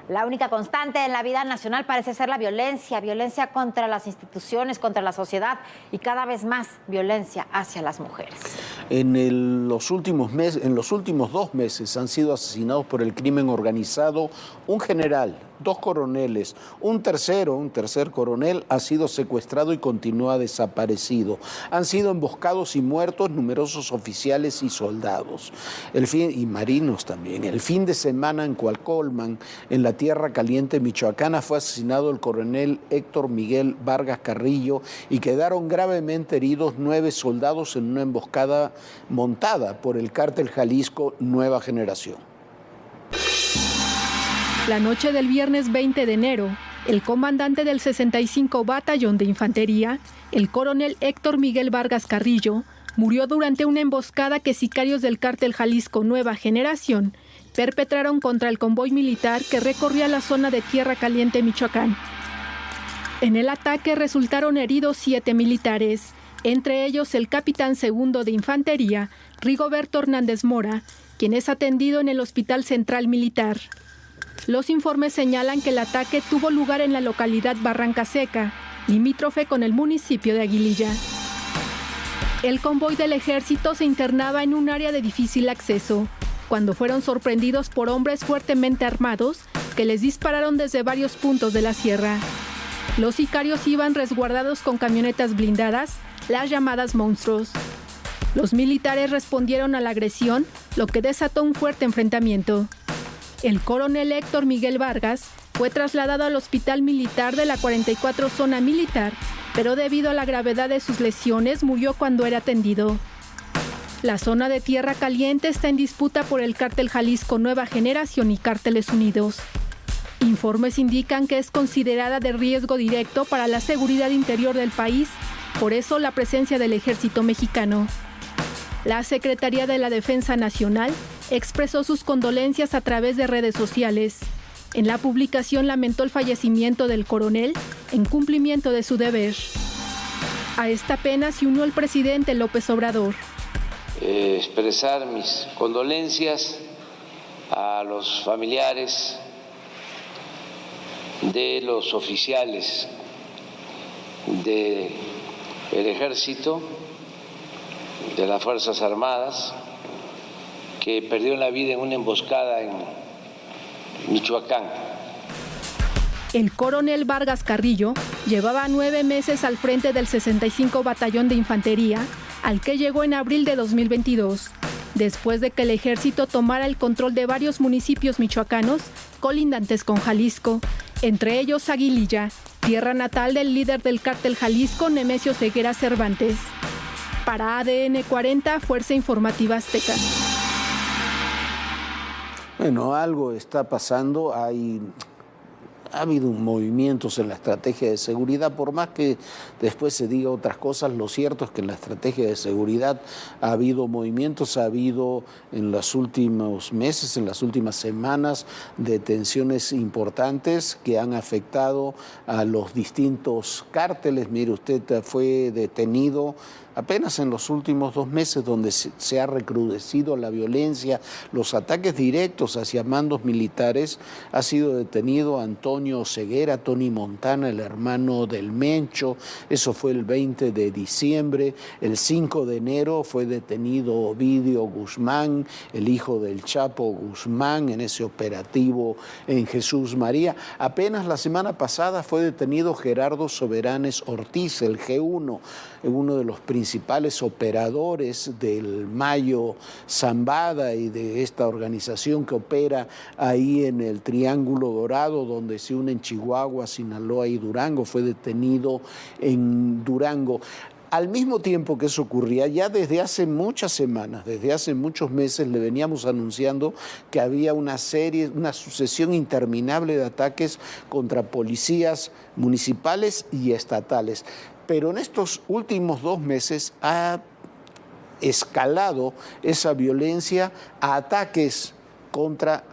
La única constante en la vida nacional parece ser la violencia, violencia contra las instituciones, contra la sociedad y cada vez más violencia hacia las mujeres. En los últimos 2 meses han sido asesinados por el crimen organizado un general, 2 coroneles, un tercer coronel ha sido secuestrado y continúa desaparecido. Han sido emboscados y muertos numerosos oficiales y soldados, y marinos también. El fin de semana en Cualcolman, en la Tierra Caliente michoacana, fue asesinado el coronel Héctor Miguel Vargas Carrillo y quedaron gravemente heridos 9 soldados en una emboscada montada por el cártel Jalisco Nueva Generación. La noche del viernes 20 de enero, el comandante del 65 Batallón de Infantería, el coronel Héctor Miguel Vargas Carrillo, murió durante una emboscada que sicarios del cártel Jalisco Nueva Generación perpetraron contra el convoy militar que recorría la zona de Tierra Caliente, Michoacán. En el ataque resultaron heridos 7 militares, entre ellos el capitán segundo de Infantería, Rigoberto Hernández Mora, quien es atendido en el Hospital Central Militar. Los informes señalan que el ataque tuvo lugar en la localidad Barranca Seca, limítrofe con el municipio de Aguililla. El convoy del ejército se internaba en un área de difícil acceso, cuando fueron sorprendidos por hombres fuertemente armados que les dispararon desde varios puntos de la sierra. Los sicarios iban resguardados con camionetas blindadas, las llamadas monstruos. Los militares respondieron a la agresión, lo que desató un fuerte enfrentamiento. El coronel Héctor Miguel Vargas fue trasladado al Hospital Militar de la 44 Zona Militar, pero debido a la gravedad de sus lesiones murió cuando era atendido. La zona de Tierra Caliente está en disputa por el cártel Jalisco Nueva Generación y Cárteles Unidos. Informes indican que es considerada de riesgo directo para la seguridad interior del país, por eso la presencia del ejército mexicano. La Secretaría de la Defensa Nacional expresó sus condolencias a través de redes sociales. En la publicación lamentó el fallecimiento del coronel en cumplimiento de su deber. A esta pena se unió el presidente López Obrador. Expresar mis condolencias a los familiares de los oficiales del ejército, de las Fuerzas Armadas, que perdieron la vida en una emboscada en Michoacán. El coronel Vargas Carrillo llevaba 9 meses al frente del 65 Batallón de Infantería, al que llegó en abril de 2022, después de que el ejército tomara el control de varios municipios michoacanos colindantes con Jalisco, entre ellos Aguililla, tierra natal del líder del cártel Jalisco, Nemesio Ceguera Cervantes. Para ADN 40, Fuerza Informativa Azteca. Bueno, algo está pasando, ha habido movimientos en la estrategia de seguridad, por más que después se diga otras cosas, lo cierto es que en la estrategia de seguridad ha habido movimientos, ha habido en los últimos meses, en las últimas semanas, detenciones importantes que han afectado a los distintos cárteles. Mire, usted fue detenido apenas en los últimos 2 meses, donde se ha recrudecido la violencia, los ataques directos hacia mandos militares. Ha sido detenido Antonio Ceguera, Tony Montana, el hermano del Mencho. Eso fue el 20 de diciembre. El 5 de enero fue detenido Ovidio Guzmán, el hijo del Chapo Guzmán, en ese operativo en Jesús María. Apenas la semana pasada fue detenido Gerardo Soberanes Ortiz, el G1, uno de los principales operadores del Mayo Zambada y de esta organización que opera ahí en el Triángulo Dorado, donde se unen Chihuahua, Sinaloa y Durango. Fue detenido en Durango. Al mismo tiempo que eso ocurría, ya desde hace muchas semanas, desde hace muchos meses, le veníamos anunciando que había una sucesión interminable de ataques contra policías municipales y estatales. Pero en estos últimos 2 meses ha escalado esa violencia a ataques contra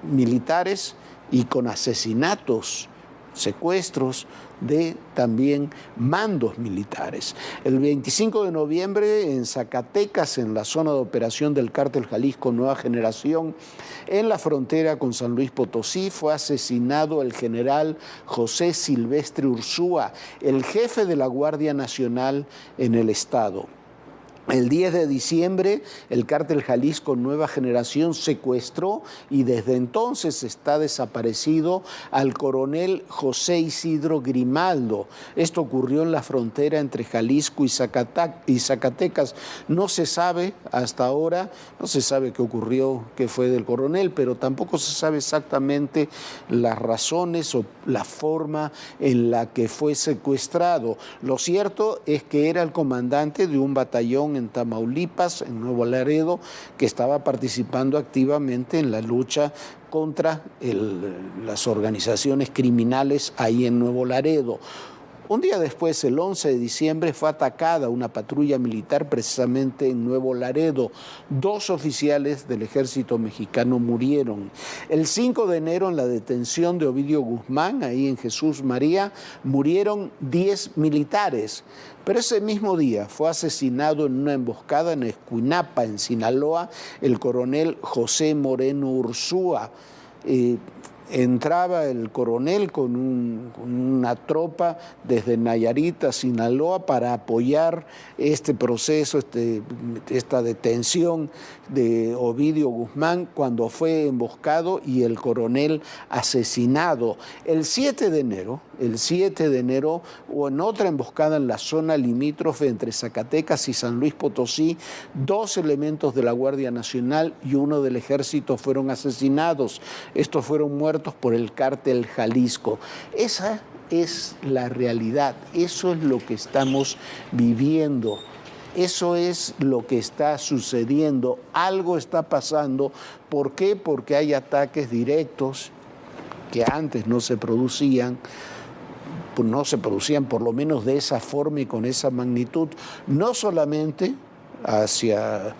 militares y con asesinatos secuestros de también mandos militares. El 25 de noviembre en Zacatecas, en la zona de operación del Cártel Jalisco Nueva Generación, en la frontera con San Luis Potosí, fue asesinado el general José Silvestre Ursúa, el jefe de la Guardia Nacional en el estado. El 10 de diciembre, el Cártel Jalisco Nueva Generación secuestró y desde entonces está desaparecido al coronel José Isidro Grimaldo. Esto ocurrió en la frontera entre Jalisco y Zacatecas. No se sabe hasta ahora, no se sabe qué ocurrió, qué fue del coronel, pero tampoco se sabe exactamente las razones o la forma en la que fue secuestrado. Lo cierto es que era el comandante de un batallón en Tamaulipas, en Nuevo Laredo, que estaba participando activamente en la lucha contra las organizaciones criminales ahí en Nuevo Laredo. Un día después, el 11 de diciembre, fue atacada una patrulla militar precisamente en Nuevo Laredo. 2 oficiales del ejército mexicano murieron. El 5 de enero, en la detención de Ovidio Guzmán, ahí en Jesús María, murieron 10 militares. Pero ese mismo día fue asesinado en una emboscada en Escuinapa, en Sinaloa, el coronel José Moreno Ursúa. Entraba el coronel con una tropa desde Nayarit a Sinaloa para apoyar este proceso, esta detención de Ovidio Guzmán cuando fue emboscado y el coronel asesinado. El 7 de enero, o en otra emboscada en la zona limítrofe entre Zacatecas y San Luis Potosí, 2 elementos de la Guardia Nacional y 1 del Ejército fueron asesinados. Estos fueron muertos por el Cártel Jalisco. Esa es la realidad, eso es lo que estamos viviendo. Eso es lo que está sucediendo, algo está pasando. ¿Por qué? Porque hay ataques directos que antes no se producían por lo menos de esa forma y con esa magnitud, no solamente hacia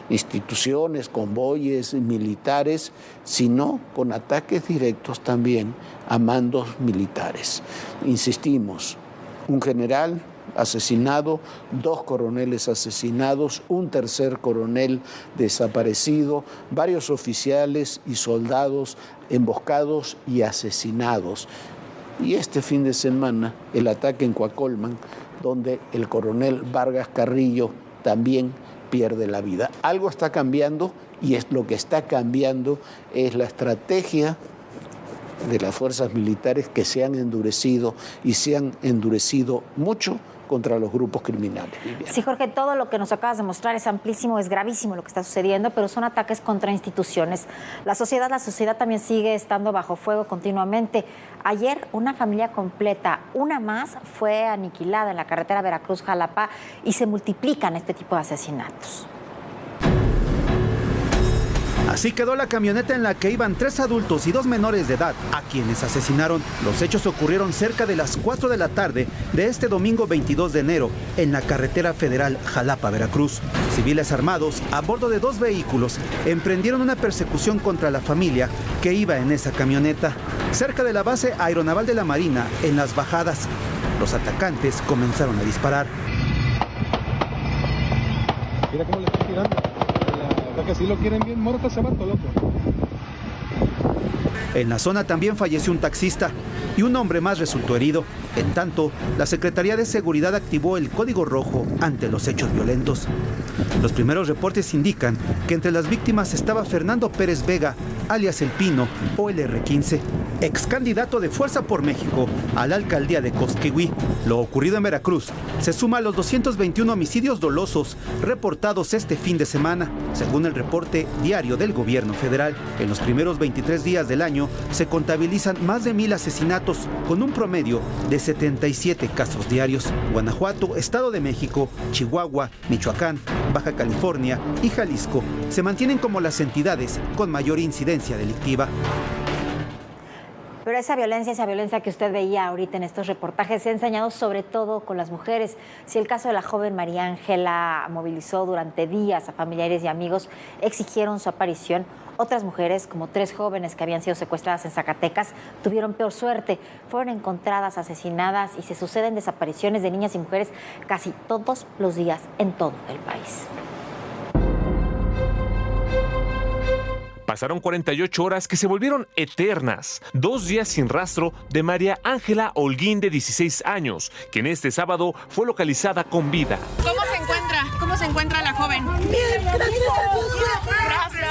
instituciones, convoyes militares, sino con ataques directos también a mandos militares. Insistimos, un general asesinado, 2 coroneles asesinados, un tercer coronel desaparecido, varios oficiales y soldados emboscados y asesinados. Y este fin de semana, el ataque en Coacolman, donde el coronel Vargas Carrillo también pierde la vida. Algo está cambiando y lo que está cambiando es la estrategia de las fuerzas militares que se han endurecido y se han endurecido mucho contra los grupos criminales. Viviana. Sí, Jorge, todo lo que nos acabas de mostrar es amplísimo, es gravísimo lo que está sucediendo, pero son ataques contra instituciones. La sociedad también sigue estando bajo fuego continuamente. Ayer una familia completa, una más, fue aniquilada en la carretera Veracruz-Jalapa y se multiplican este tipo de asesinatos. Así quedó la camioneta en la que iban 3 adultos y 2 menores de edad, a quienes asesinaron. Los hechos ocurrieron cerca de las 4 de la tarde de este domingo 22 de enero, en la carretera federal Jalapa-Veracruz. Civiles armados, a bordo de 2 vehículos, emprendieron una persecución contra la familia que iba en esa camioneta. Cerca de la base aeronaval de la Marina, en Las Bajadas, los atacantes comenzaron a disparar. Mira cómo le están tirando. Que si lo quieren bien muerto se va todo loco. En la zona también falleció un taxista y un hombre más resultó herido. En tanto, la Secretaría de Seguridad activó el código rojo ante los hechos violentos. Los primeros reportes indican que entre las víctimas estaba Fernando Pérez Vega, alias El Pino o el R15, ex candidato de Fuerza por México a la alcaldía de Cosquehuí. Lo ocurrido en Veracruz se suma a los 221 homicidios dolosos reportados este fin de semana, según el reporte diario del gobierno federal. En los primeros 23 días del año se contabilizan más de 1,000 asesinatos, con un promedio de 77 casos diarios. Guanajuato, Estado de México, Chihuahua, Michoacán, Baja California y Jalisco se mantienen como las entidades con mayor incidencia delictiva. Pero esa violencia que usted veía ahorita en estos reportajes se ha ensañado sobre todo con las mujeres. Si el caso de la joven María Ángela movilizó durante días a familiares y amigos, exigieron su aparición, otras mujeres, como 3 jóvenes que habían sido secuestradas en Zacatecas, tuvieron peor suerte. Fueron encontradas, asesinadas y se suceden desapariciones de niñas y mujeres casi todos los días en todo el país. Pasaron 48 horas que se volvieron eternas. 2 días sin rastro de María Ángela Holguín, de 16 años, quien este sábado fue localizada con vida. ¿Cómo se encuentra? ¿Cómo se encuentra la joven? Bien, gracias a Dios. Gracias.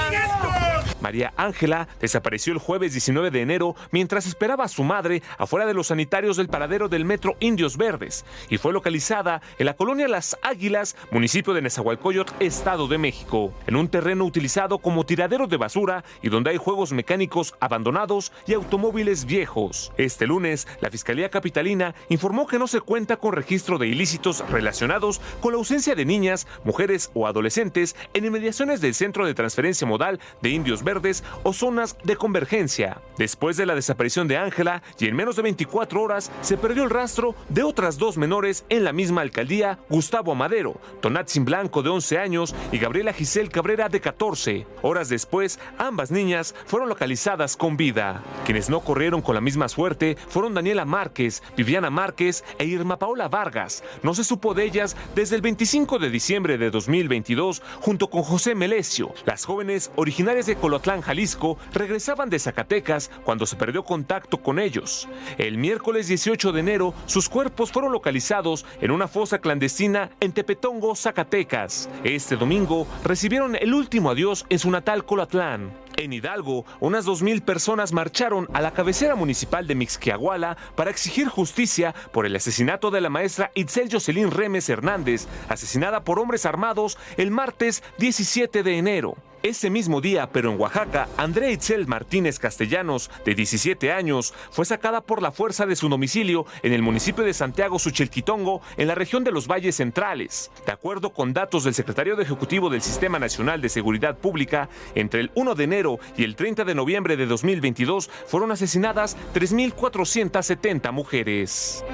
María Ángela desapareció el jueves 19 de enero mientras esperaba a su madre afuera de los sanitarios del paradero del Metro Indios Verdes y fue localizada en la colonia Las Águilas, municipio de Nezahualcóyotl, Estado de México, en un terreno utilizado como tiradero de basura y donde hay juegos mecánicos abandonados y automóviles viejos. Este lunes, la Fiscalía Capitalina informó que no se cuenta con registro de ilícitos relacionados con la ausencia de niñas, mujeres o adolescentes en inmediaciones del Centro de Transferencia Modal de Indios Verdes o zonas de convergencia. Después de la desaparición de Ángela y en menos de 24 horas se perdió el rastro de otras 2 menores en la misma alcaldía, Gustavo Amadero, Tonatzin Blanco, de 11 años, y Gabriela Giselle Cabrera, de 14. Horas después, ambas niñas fueron localizadas con vida. Quienes no corrieron con la misma suerte fueron Daniela Márquez, Viviana Márquez e Irma Paola Vargas. No se supo de ellas desde el 25 de diciembre de 2022, junto con José Melesio. Las jóvenes, originarias de Colotlán, Jalisco, regresaban de Zacatecas cuando se perdió contacto con ellos. El miércoles 18 de enero, sus cuerpos fueron localizados en una fosa clandestina en Tepetongo, Zacatecas. Este domingo recibieron el último adiós en su natal Colotlán. En Hidalgo, unas 2,000 personas marcharon a la cabecera municipal de Mixquiahuala para exigir justicia por el asesinato de la maestra Itzel Jocelyn Remes Hernández, asesinada por hombres armados el martes 17 de enero. Ese mismo día, pero en Oaxaca, Andrea Itzel Martínez Castellanos, de 17 años, fue sacada por la fuerza de su domicilio en el municipio de Santiago Suchilquitongo, en la región de los Valles Centrales. De acuerdo con datos del secretario ejecutivo del Sistema Nacional de Seguridad Pública, entre el 1 de enero y el 30 de noviembre de 2022 fueron asesinadas 3,470 mujeres.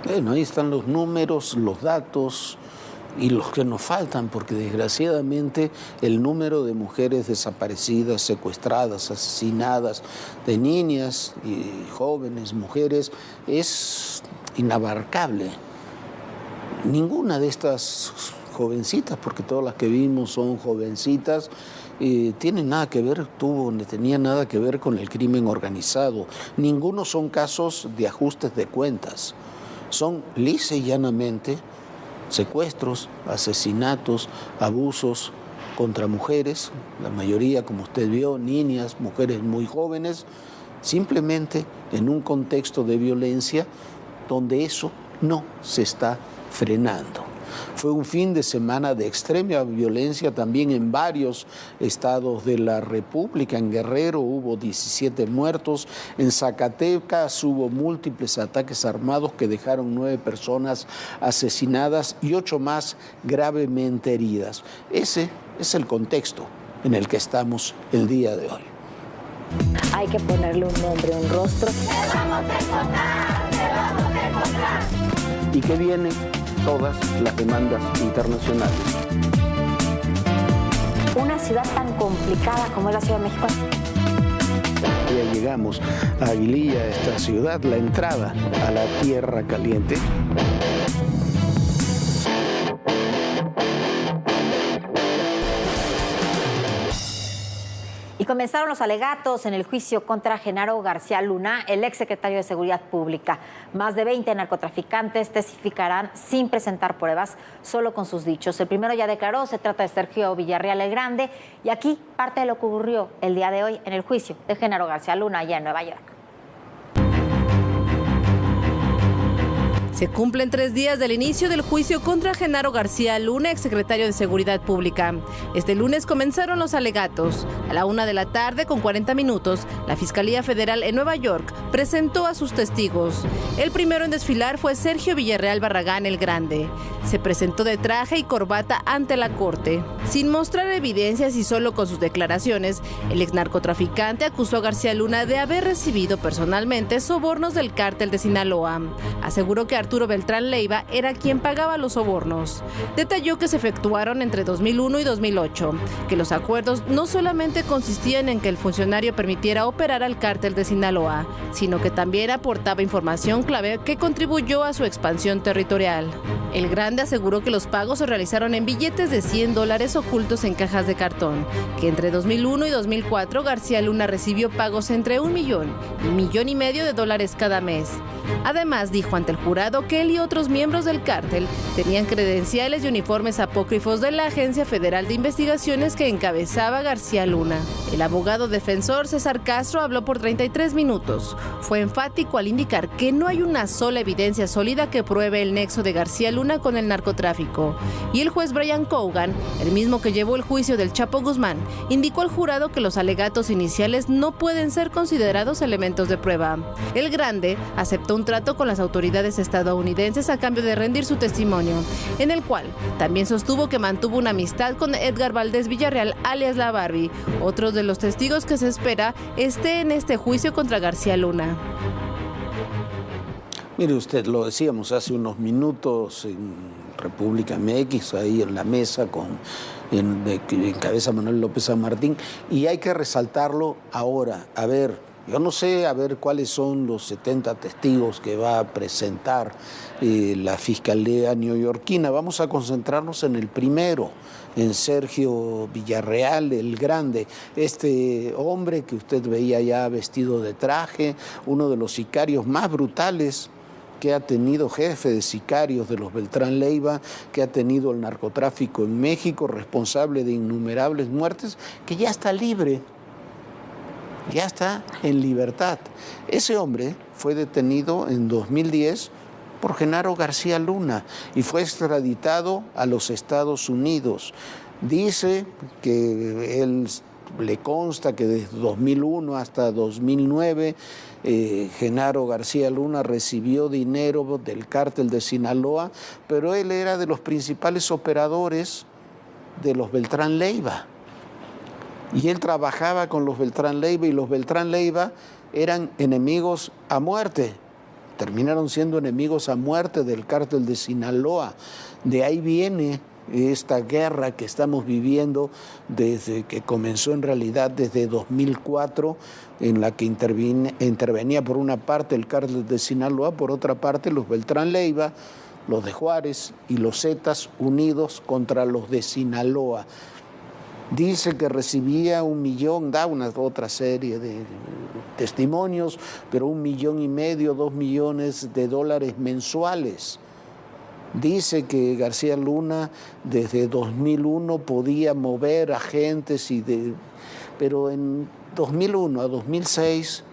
Bueno, ahí están los números, los datos y los que nos faltan, porque desgraciadamente el número de mujeres desaparecidas, secuestradas, asesinadas, de niñas y jóvenes, mujeres, es inabarcable. Ninguna de estas jovencitas, porque todas las que vimos son jovencitas, tienen nada que ver, tenía nada que ver con el crimen organizado. Ninguno son casos de ajustes de cuentas. Son lisa y llanamente secuestros, asesinatos, abusos contra mujeres, la mayoría, como usted vio, niñas, mujeres muy jóvenes, simplemente en un contexto de violencia donde eso no se está frenando. Fue un fin de semana de extrema violencia también en varios estados de la República. En Guerrero hubo 17 muertos, en Zacatecas hubo múltiples ataques armados que dejaron 9 personas asesinadas y 8 más gravemente heridas. Ese es el contexto en el que estamos el día de hoy. Hay que ponerle un nombre, un rostro. ¿Y qué viene? Todas las demandas internacionales. Una ciudad tan complicada como es la Ciudad de México. Ya llegamos a Aguililla, esta ciudad, la entrada a la Tierra Caliente. Y comenzaron los alegatos en el juicio contra Genaro García Luna, el exsecretario de Seguridad Pública. Más de 20 narcotraficantes testificarán sin presentar pruebas, solo con sus dichos. El primero ya declaró, se trata de Sergio Villarreal el Grande, y aquí parte de lo que ocurrió el día de hoy en el juicio de Genaro García Luna allá en Nueva York. Se cumplen 3 días del inicio del juicio contra Genaro García Luna, exsecretario de Seguridad Pública. Este lunes comenzaron los alegatos. A la 1:40 p.m, la Fiscalía Federal en Nueva York presentó a sus testigos. El primero en desfilar fue Sergio Villarreal Barragán el Grande. Se presentó de traje y corbata ante la corte. Sin mostrar evidencias y solo con sus declaraciones, el exnarcotraficante acusó a García Luna de haber recibido personalmente sobornos del cártel de Sinaloa. Aseguró que Arturo Beltrán Leiva era quien pagaba los sobornos. Detalló que se efectuaron entre 2001 y 2008, que los acuerdos no solamente consistían en que el funcionario permitiera operar al cártel de Sinaloa, sino que también aportaba información clave que contribuyó a su expansión territorial. El Grande aseguró que los pagos se realizaron en billetes de $100 ocultos en cajas de cartón, que entre 2001 y 2004 García Luna recibió pagos entre $1 millón y $1,5 millones cada mes. Además, dijo ante el jurado que él y otros miembros del cártel tenían credenciales y uniformes apócrifos de la Agencia Federal de Investigaciones que encabezaba García Luna. El abogado defensor César Castro habló por 33 minutos. Fue enfático al indicar que no hay una sola evidencia sólida que pruebe el nexo de García Luna con el narcotráfico. Y el juez Brian Cogan, el mismo que llevó el juicio del Chapo Guzmán, indicó al jurado que los alegatos iniciales no pueden ser considerados elementos de prueba. El Grande aceptó un trato con las autoridades estadounidenses a cambio de rendir su testimonio, en el cual también sostuvo que mantuvo una amistad con Edgar Valdés Villarreal, alias La Barbie, otro de los testigos que se espera esté en este juicio contra García Luna. Mire usted, lo decíamos hace unos minutos en República MX, ahí en la mesa en cabeza Manuel López San Martín, y hay que resaltarlo ahora. A ver, yo no sé cuáles son los 70 testigos que va a presentar la Fiscalía neoyorquina. Vamos a concentrarnos en el primero, en Sergio Villarreal el Grande, este hombre que usted veía ya vestido de traje, uno de los sicarios más brutales que ha tenido, jefe de sicarios de los Beltrán Leiva, que ha tenido el narcotráfico en México, responsable de innumerables muertes, que ya está libre. Ya está en libertad. Ese hombre fue detenido en 2010 por Genaro García Luna y fue extraditado a los Estados Unidos. Dice que él le consta que desde 2001 hasta 2009 Genaro García Luna recibió dinero del cártel de Sinaloa, pero él era de los principales operadores de los Beltrán Leiva. Y él trabajaba con los Beltrán Leiva y los Beltrán Leiva eran enemigos a muerte. Terminaron siendo enemigos a muerte del cártel de Sinaloa. De ahí viene esta guerra que estamos viviendo desde que comenzó en realidad desde 2004, en la que intervenía por una parte el cártel de Sinaloa, por otra parte los Beltrán Leiva, los de Juárez y los Zetas unidos contra los de Sinaloa. Dice que recibía $1 millón, da una otra serie de testimonios, pero $1,5 millones, $2 millones mensuales. Dice que García Luna desde 2001 podía mover agentes, pero en 2001 a 2006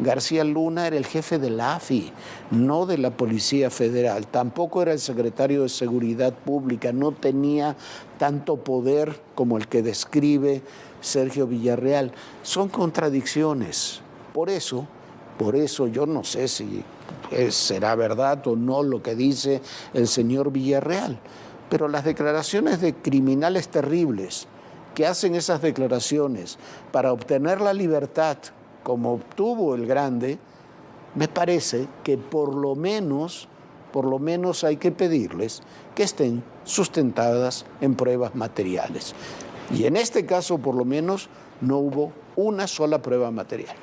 García Luna era el jefe de la AFI, no de la Policía Federal. Tampoco era el secretario de Seguridad Pública, no tenía tanto poder como el que describe Sergio Villarreal. Son contradicciones. Por eso yo no sé si será verdad o no lo que dice el señor Villarreal, pero las declaraciones de criminales terribles que hacen esas declaraciones para obtener la libertad, como obtuvo el Grande, me parece que por lo menos hay que pedirles que estén sustentadas en pruebas materiales. Y en este caso, por lo menos, no hubo una sola prueba material.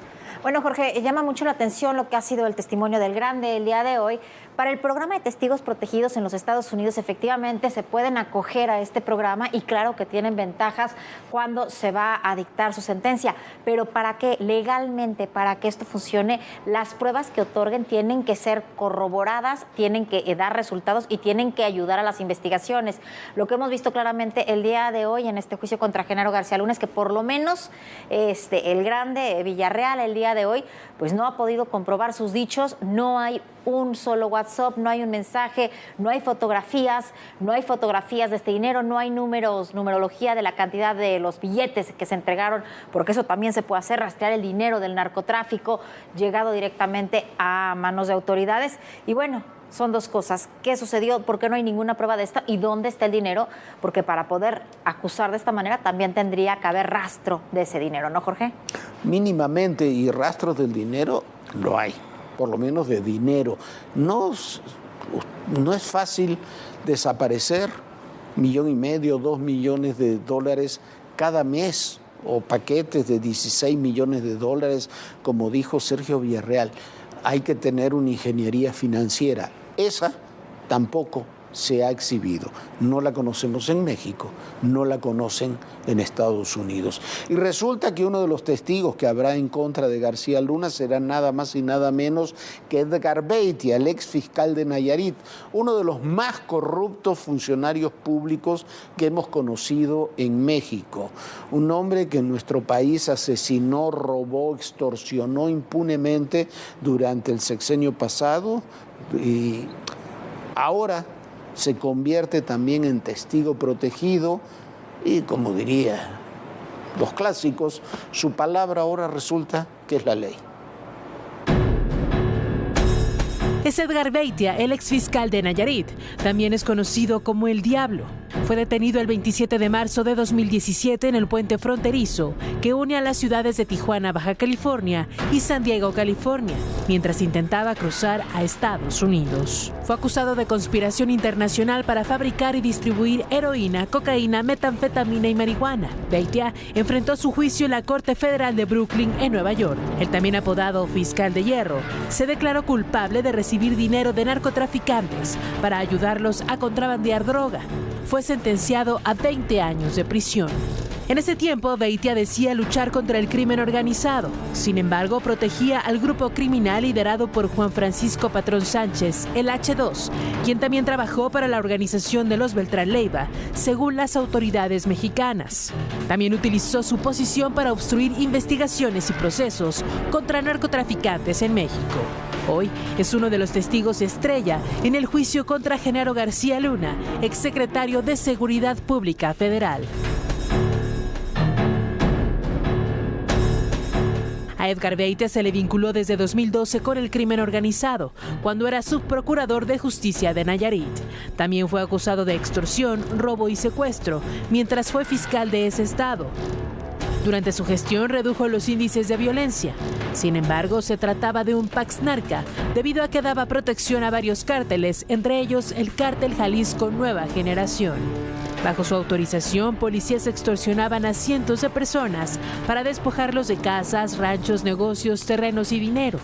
Bueno, Jorge, llama mucho la atención lo que ha sido el testimonio del Grande el día de hoy. Para el programa de testigos protegidos en los Estados Unidos, efectivamente se pueden acoger a este programa y claro que tienen ventajas cuando se va a dictar su sentencia. Pero para que legalmente, para que esto funcione, las pruebas que otorguen tienen que ser corroboradas, tienen que dar resultados y tienen que ayudar a las investigaciones. Lo que hemos visto claramente el día de hoy en este juicio contra Genaro García Luna es que por lo menos el Grande Villarreal el día de hoy pues no ha podido comprobar sus dichos, no hay un solo WhatsApp, no hay un mensaje, no hay fotografías de este dinero, no hay numerología de la cantidad de los billetes que se entregaron, porque eso también se puede hacer, rastrear el dinero del narcotráfico llegado directamente a manos de autoridades. Y bueno, son dos cosas. ¿Qué sucedió? ¿Por qué no hay ninguna prueba de esto? ¿Y dónde está el dinero? Porque para poder acusar de esta manera también tendría que haber rastro de ese dinero, ¿no, Jorge? Mínimamente, y rastros del dinero lo hay, por lo menos de dinero. No es fácil desaparecer $1,5 millones, $2 millones cada mes, o paquetes de $16 millones, como dijo Sergio Villarreal. Hay que tener una ingeniería financiera. Esa tampoco se ha exhibido. No la conocemos en México, no la conocen en Estados Unidos. Y resulta que uno de los testigos que habrá en contra de García Luna será nada más y nada menos que Edgar Beitia, el ex fiscal de Nayarit, uno de los más corruptos funcionarios públicos que hemos conocido en México. Un hombre que en nuestro país asesinó, robó, extorsionó impunemente durante el sexenio pasado y ahora se convierte también en testigo protegido y, como diría los clásicos, su palabra ahora resulta que es la ley. Es Edgar Beitia, el exfiscal de Nayarit. También es conocido como El Diablo. Fue detenido el 27 de marzo de 2017 en el puente fronterizo que une a las ciudades de Tijuana, Baja California y San Diego, California, mientras intentaba cruzar a Estados Unidos. Fue acusado de conspiración internacional para fabricar y distribuir heroína, cocaína, metanfetamina y marihuana. Beitia enfrentó su juicio en la Corte Federal de Brooklyn, en Nueva York. El también apodado Fiscal de Hierro se declaró culpable de recibir dinero de narcotraficantes para ayudarlos a contrabandear droga. Fue sentenciado a 20 años de prisión. En ese tiempo, Beitia decía luchar contra el crimen organizado. Sin embargo, protegía al grupo criminal liderado por Juan Francisco Patrón Sánchez, el H2, quien también trabajó para la organización de los Beltrán Leiva, según las autoridades mexicanas. También utilizó su posición para obstruir investigaciones y procesos contra narcotraficantes en México. Hoy es uno de los testigos estrella en el juicio contra Genaro García Luna, exsecretario de Seguridad Pública Federal. A Edgar Beitia se le vinculó desde 2012 con el crimen organizado, cuando era subprocurador de justicia de Nayarit. También fue acusado de extorsión, robo y secuestro, mientras fue fiscal de ese estado. Durante su gestión redujo los índices de violencia. Sin embargo, se trataba de un Pax Narca, debido a que daba protección a varios cárteles, entre ellos el Cártel Jalisco Nueva Generación. Bajo su autorización, policías extorsionaban a cientos de personas para despojarlos de casas, ranchos, negocios, terrenos y dinero.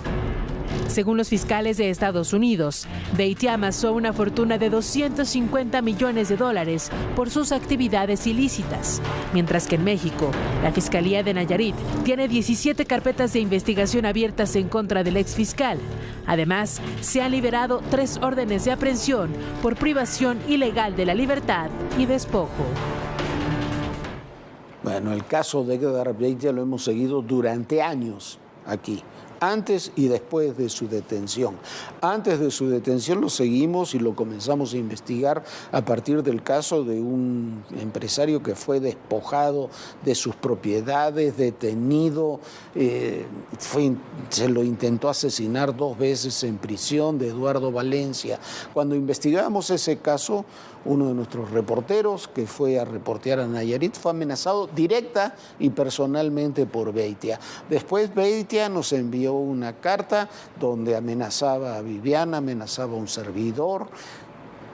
Según los fiscales de Estados Unidos, Beitia amasó una fortuna de $250 millones por sus actividades ilícitas, mientras que en México, la Fiscalía de Nayarit tiene 17 carpetas de investigación abiertas en contra del exfiscal. Además, se han liberado 3 órdenes de aprehensión por privación ilegal de la libertad y despojo. Bueno, el caso de Edgar Beitia lo hemos seguido durante años aquí, antes y después de su detención. Antes de su detención lo seguimos y lo comenzamos a investigar a partir del caso de un empresario que fue despojado de sus propiedades, detenido, se lo intentó asesinar 2 veces en prisión, de Eduardo Valencia. Cuando investigamos ese caso, uno de nuestros reporteros que fue a reportear a Nayarit fue amenazado directa y personalmente por Beitia. Después Beitia nos envió una carta donde amenazaba a Viviana, amenazaba a un servidor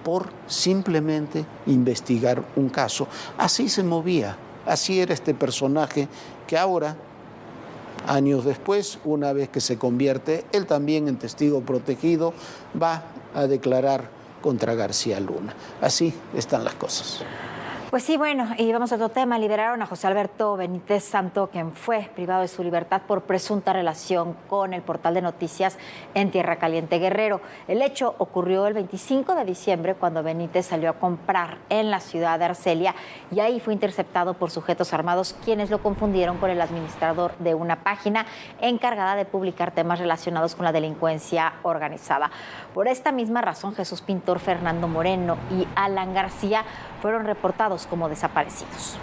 por simplemente investigar un caso. Así se movía, así era este personaje que ahora, años después, una vez que se convierte él también en testigo protegido, va a declarar contra García Luna. Así están las cosas. Pues sí, bueno, y vamos a otro tema. Liberaron a José Alberto Benítez Santo, quien fue privado de su libertad por presunta relación con el portal de noticias en Tierra Caliente, Guerrero. El hecho ocurrió el 25 de diciembre, cuando Benítez salió a comprar en la ciudad de Arcelia, y ahí fue interceptado por sujetos armados, quienes lo confundieron con el administrador de una página encargada de publicar temas relacionados con la delincuencia organizada. Por esta misma razón, Jesús Pintor, Fernando Moreno y Alan García fueron reportados como desaparecidos.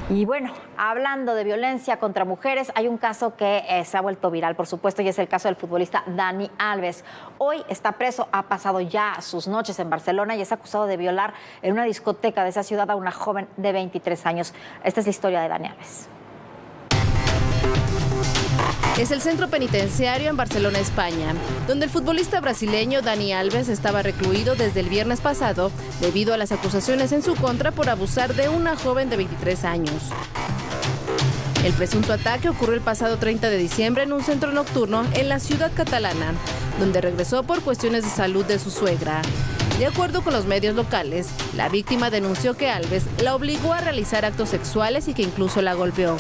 Y bueno, hablando de violencia contra mujeres, hay un caso que se ha vuelto viral, por supuesto, y es el caso del futbolista Dani Alves. Hoy está preso, ha pasado ya sus noches en Barcelona y es acusado de violar en una discoteca de esa ciudad a una joven de 23 años. Esta es la historia de Dani Alves. Es el centro penitenciario en Barcelona, España, donde el futbolista brasileño Dani Alves estaba recluido desde el viernes pasado debido a las acusaciones en su contra por abusar de una joven de 23 años. El presunto ataque ocurrió el pasado 30 de diciembre en un centro nocturno en la ciudad catalana, donde regresó por cuestiones de salud de su suegra. De acuerdo con los medios locales, la víctima denunció que Alves la obligó a realizar actos sexuales y que incluso la golpeó.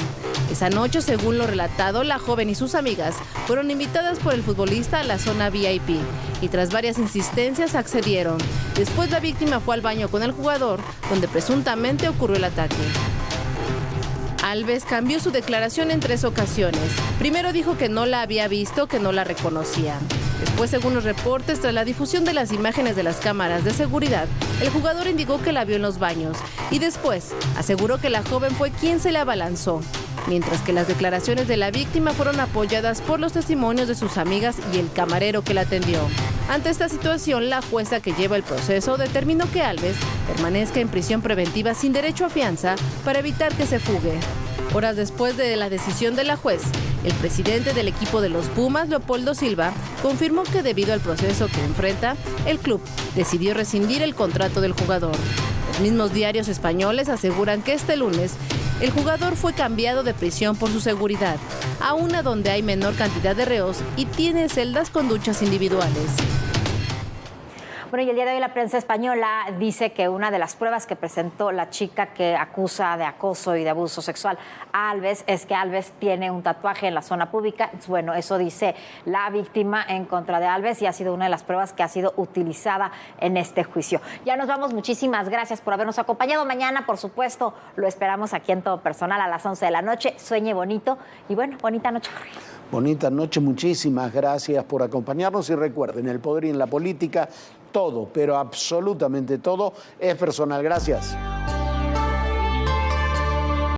Esa noche, según lo relatado, la joven y sus amigas fueron invitadas por el futbolista a la zona VIP y tras varias insistencias accedieron. Después la víctima fue al baño con el jugador, donde presuntamente ocurrió el ataque. Alves cambió su declaración en 3 ocasiones. Primero dijo que no la había visto, que no la reconocía. Después, según los reportes, tras la difusión de las imágenes de las cámaras de seguridad, el jugador indicó que la vio en los baños y después aseguró que la joven fue quien se le abalanzó, mientras que las declaraciones de la víctima fueron apoyadas por los testimonios de sus amigas y el camarero que la atendió. Ante esta situación, la jueza que lleva el proceso determinó que Alves permanezca en prisión preventiva sin derecho a fianza para evitar que se fugue. Horas después de la decisión de la juez, el presidente del equipo de los Pumas, Leopoldo Silva, confirmó que debido al proceso que enfrenta, el club decidió rescindir el contrato del jugador. Los mismos diarios españoles aseguran que este lunes el jugador fue cambiado de prisión por su seguridad, a una donde hay menor cantidad de reos y tiene celdas con duchas individuales. Bueno, y el día de hoy la prensa española dice que una de las pruebas que presentó la chica que acusa de acoso y de abuso sexual a Alves es que Alves tiene un tatuaje en la zona pública. Bueno, eso dice la víctima en contra de Alves y ha sido una de las pruebas que ha sido utilizada en este juicio. Ya nos vamos, muchísimas gracias por habernos acompañado. Mañana, por supuesto, lo esperamos aquí en Todo Personal a las 11 de la noche. Sueñe bonito y bueno, bonita noche, Jorge. Bonita noche, muchísimas gracias por acompañarnos y recuerden, el poder y en la política, todo, pero absolutamente todo es personal. Gracias.